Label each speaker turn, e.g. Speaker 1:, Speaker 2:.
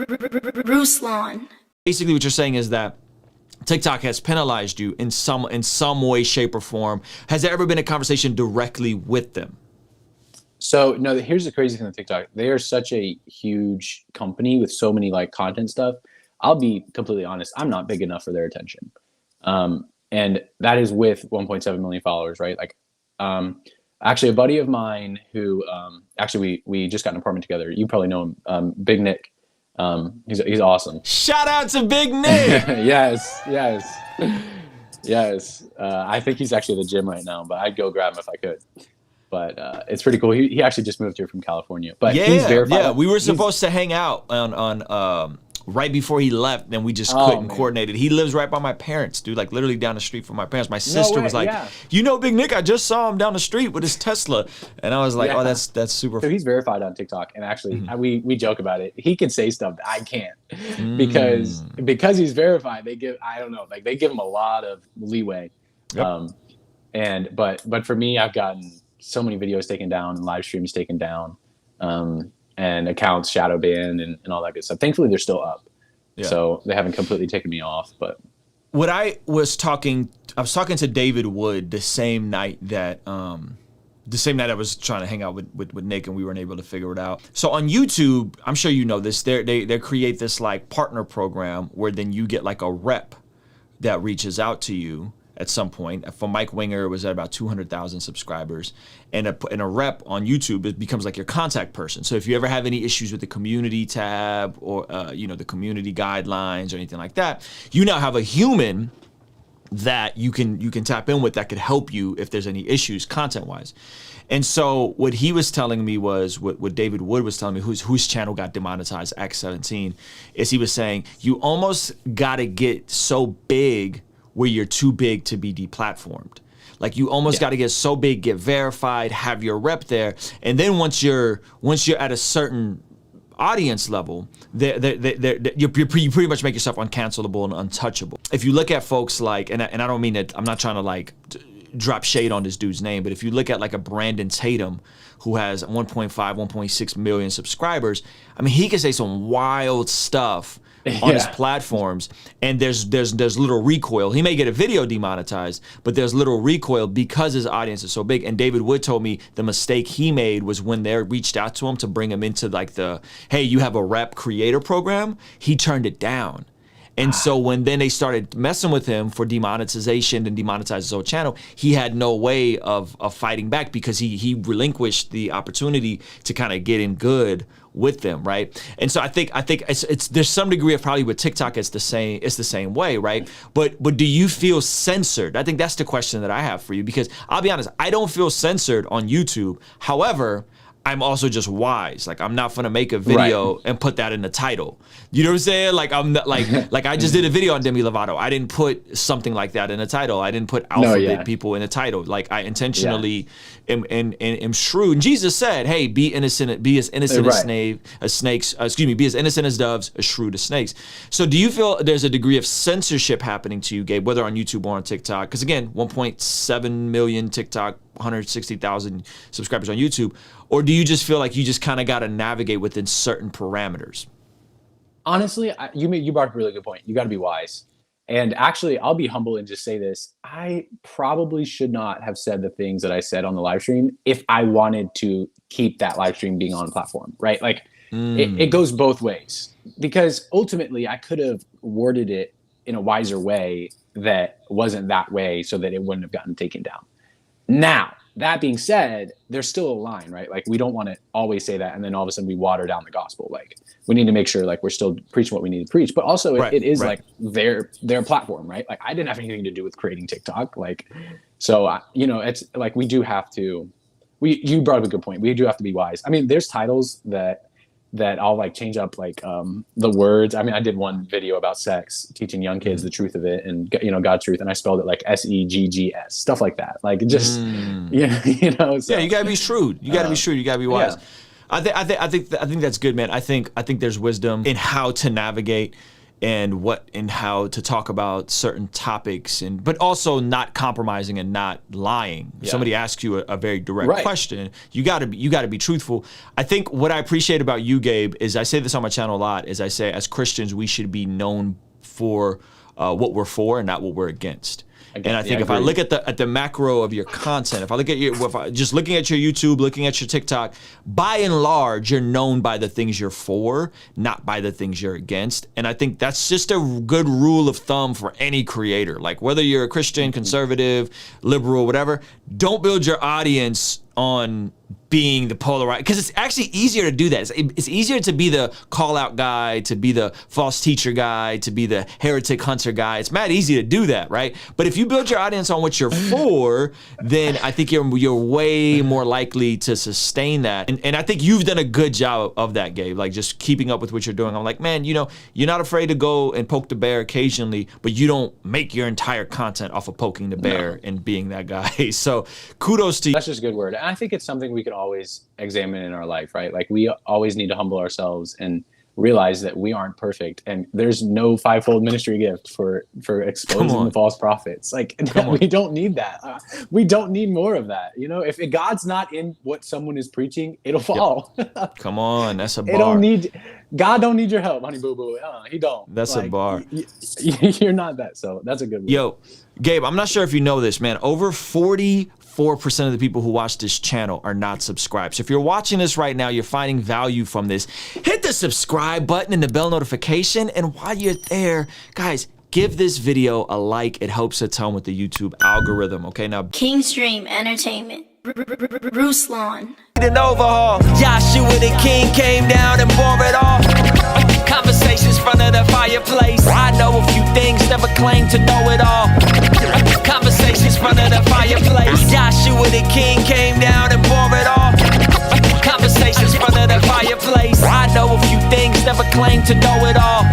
Speaker 1: Ruslan.
Speaker 2: Basically what you're saying is that TikTok has penalized you in some way, shape, or form. Has there ever been a conversation directly with them?
Speaker 3: So no, here's the crazy thing with TikTok. They are such a huge company with so many like content stuff. I'll be completely honest. I'm not big enough for their attention. And that is with 1.7 million followers, right? Like, actually a buddy of mine who, actually we just got an apartment together. You probably know him, Big Nick. He's awesome.
Speaker 2: Shout out to Big Nick.
Speaker 3: Yes. I think he's actually at the gym right now, but I'd go grab him if I could. But it's pretty cool. He actually just moved here from California. But he's verified.
Speaker 2: Yeah, we were supposed to hang out on right before he left, and we just couldn't coordinate it. He lives right by my parents, dude, like literally down the street from my parents. My sister was like, you know Big Nick, I just saw him down the street with his Tesla. And I was like, oh, that's super.
Speaker 3: So he's verified on TikTok. And actually, we joke about it. He can say stuff that I can't because he's verified. They give, I don't know, like they give him a lot of leeway. Yep. But for me, I've gotten so many videos taken down and live streams taken down. And accounts shadow banned and all that good stuff. Thankfully, they're still up. Yeah. So they haven't completely taken me off. But
Speaker 2: what I was talking to David Wood the same night that I was trying to hang out with Nick and we weren't able to figure it out. So on YouTube, I'm sure you know this, they create this like partner program where then you get like a rep that reaches out to you at some point. For Mike Winger, it was at about 200,000 subscribers. And a rep on YouTube, it becomes like your contact person. So if you ever have any issues with the community tab or the community guidelines or anything like that, you now have a human that you can tap in with that could help you if there's any issues content-wise. And so what he was telling me was, what David Wood was telling me, whose channel got demonetized, X17, is he was saying, you almost gotta get so big where you're too big to be deplatformed. Like you almost got to get so big, get verified, have your rep there, and then once you're at a certain audience level, you pretty much make yourself uncancelable and untouchable. If you look at folks like, and I don't mean that, I'm not trying to like drop shade on this dude's name, but if you look at like a Brandon Tatum who has 1.6 million subscribers, I mean, he can say some wild stuff on his platforms, and there's little recoil. He may get a video demonetized, but there's little recoil because his audience is so big. And David Wood told me the mistake he made was when they reached out to him to bring him into like the, hey, you have a rep creator program, he turned it down. And so when then they started messing with him for demonetization and demonetized his whole channel, he had no way of fighting back because he relinquished the opportunity to kind of get in good with them, right? And so I think it's there's some degree of probably with TikTok it's the same way, right? But do you feel censored? I think that's the question that I have for you, because I'll be honest, I don't feel censored on YouTube. However, I'm also just wise. Like I'm not gonna make a video and put that in the title. You know what I'm saying? Like I'm not like I just did a video on Demi Lovato. I didn't put something like that in the title. I didn't put alphabet people in the title. Like I intentionally am shrewd. And Jesus said, "Hey, be innocent, be as innocent as snakes. Be as innocent as doves, as shrewd as snakes." So do you feel there's a degree of censorship happening to you, Gabe, whether on YouTube or on TikTok? Because again, 1.7 million TikTok, 160,000 subscribers on YouTube. Or do you just feel like you just kind of got to navigate within certain parameters?
Speaker 3: Honestly, you brought up a really good point. You got to be wise. And actually, I'll be humble and just say this. I probably should not have said the things that I said on the live stream if I wanted to keep that live stream being on platform, right? Like it goes both ways, because ultimately I could have worded it in a wiser way that wasn't that way so that it wouldn't have gotten taken down. Now, that being said, there's still a line, right? Like we don't want to always say that and then all of a sudden we water down the gospel. Like we need to make sure like we're still preaching what we need to preach, but also it is like their platform, right? Like I didn't have anything to do with creating TikTok. Like, so, it's like we do have to, you brought up a good point. We do have to be wise. I mean, there's titles that I'll like change up like the words. I mean, I did one video about sex, teaching young kids the truth of it and God's truth, and I spelled it like SEGGS, stuff like that. Like just So,
Speaker 2: yeah, you gotta be shrewd. You gotta be shrewd. You gotta be wise. Yeah. I think that's good, man. I think there's wisdom in how to navigate. and what and how to talk about certain topics, and but also not compromising and not lying. If somebody asks you a very direct question, you gotta be truthful. I think what I appreciate about you, Gabe, is I say this on my channel a lot, is I say as Christians we should be known for what we're for and not what we're against. And I think if I look at the macro of your content, if I look at just looking at your YouTube, looking at your TikTok, by and large, you're known by the things you're for, not by the things you're against. And I think that's just a good rule of thumb for any creator. Like whether you're a Christian, conservative, liberal, whatever, don't build your audience on being the polarized, because it's actually easier to do that. It's easier to be the call out guy, to be the false teacher guy, to be the heretic hunter guy. It's mad easy to do that, right? But if you build your audience on what you're for, then I think you're way more likely to sustain that. And I think you've done a good job of that, Gabe, like just keeping up with what you're doing. I'm like, man, you know, you're not afraid to go and poke the bear occasionally, but you don't make your entire content off of poking the bear and being that guy. So kudos to you.
Speaker 3: That's just a good word. And I think it's something we can always examine in our life, right? Like we always need to humble ourselves and realize that we aren't perfect, and there's no fivefold ministry gift for exposing the false prophets. Like we don't need that. We don't need more of that. You know, if God's not in what someone is preaching, it'll fall.
Speaker 2: Come on, that's a bar.
Speaker 3: God don't need your help, honey boo boo. He don't.
Speaker 2: That's like, a bar.
Speaker 3: You're not that. So that's a good one.
Speaker 2: Yo, Gabe, I'm not sure if you know this, man. Over 44% of the people who watch this channel are not subscribed. So if you're watching this right now, you're finding value from this, hit the subscribe button and the bell notification. And while you're there, guys, give this video a like. It helps a ton with the YouTube algorithm. Okay, now
Speaker 1: Kingstream Entertainment. Ruslan.
Speaker 4: An overhaul. Joshua the king came down and bore it all. Conversations front of the fireplace. I know a few things, never claim to know it all. Conversations front of the fireplace. Joshua the king came down and bore it all. Conversations front of the fireplace. I know a few things, never claim to know it all.